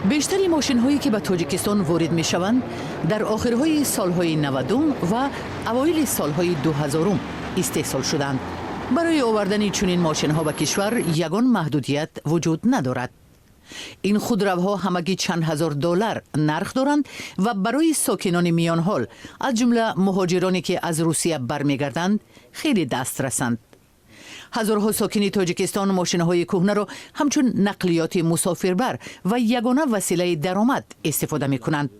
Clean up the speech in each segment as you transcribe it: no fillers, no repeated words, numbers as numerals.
بیشتری ماشین هایی که به تاجیکستان وارد می شوند در آخرهای سالهای 90 و اوایل سالهای 2000 استحصال شدند. برای آوردن چنین ماشین ها به کشور یگان محدودیت وجود ندارد. این خودروها همگی چند هزار دلار نرخ دارند و برای ساکنان میان حال از جمله مهاجرانی که از روسیه برمیگردند خیلی دسترسند. هزارها ساکن تاجیکستان ماشین‌های کهنه را همچون نقلیات مسافربر و یگانه وسیله درآمد استفاده می‌کنند.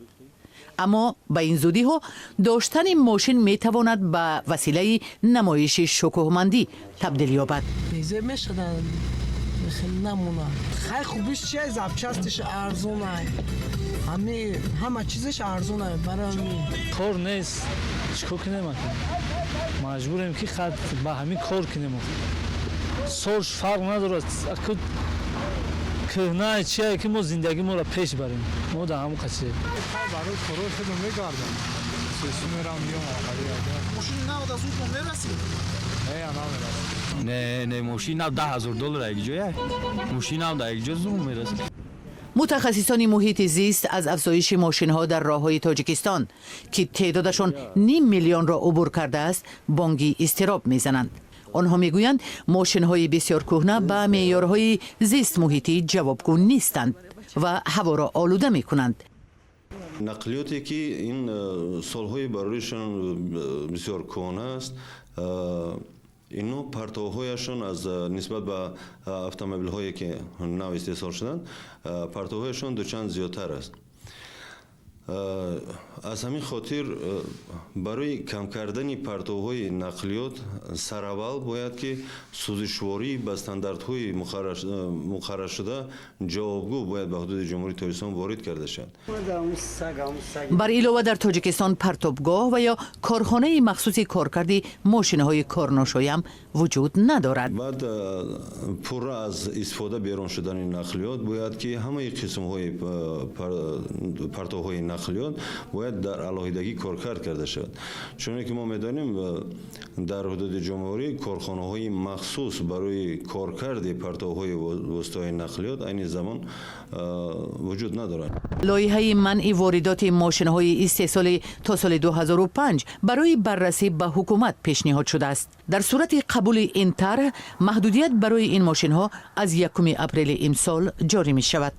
اما به این زودی ها داشتن ماشین می‌تواند به وسیله نمایش شکوهمندی تبدیل یابد. خیلی نمونه. خیلی خوبیش چیه؟ زبچستش ارزونه. همه چیزش ارزونه. برای کار نیست. چیکار کنیم؟ مجبوریم که خود با همین کار کنیم. سالش فرق نداره. اکو کهنه چیه که ما زندگی ما را پیش بریم. ما در همون قصه. برای کارو خودم میگردم. سیستم میرم میام آخری. ماشین نه از اون میرسی. نه ماشین نه $10,000 یک جایه. ماشین هم در یک جا زوم میرسه. متخصصان محیط زیست از افزایش ماشین ها در راههای تاجیکستان که تعدادشان 500,000 را عبور کرده است بانگی اضطراب میزنند. آنها میگویند ماشین های بسیار کهنه به معیارهای زیست محیطی جوابگو نیستند و هوا را آلوده میکنند. نقلیاتی که این سالهای برایشان بسیار کهنه است، اینو پرتوهایشان از نسبت به اتومبیل هایی که نو استحصال شدند پرتوهایشان دوچند زیادتر است. از همین خاطر برای کم کردن پرتوهای نقلیات سراول باید که سوزشواری به استانداردهای مقرر شده جوابگو باید به حدود جمهوری تاجیکستان وارد کرده شود. بر علاوه در تاجیکستان پرتابگاه و یا کارخانه مخصوصی کارکردی ماشین‌های کارناشایی هم وجود ندارد. بعد پر از استفاده بیرون شدن نقلیات باید که همه قسم‌های پرتوهای نقلیات باید در علاهیدگی کارکرد کرده شود. چون که ما می‌دانیم در حدود جمهوری کارخانه‌های مخصوص برای کارکرد پرتوهای وسطای نقلیات این زمان وجود ندارد. لایحه منع واردات ماشین‌های استحصالی تا سال 2005 برای بررسی به حکومت پیشنهاد شده است. در صورت قبول این طرح محدودیت برای این ماشین‌ها از 1 اپریل امسال جاری می شود.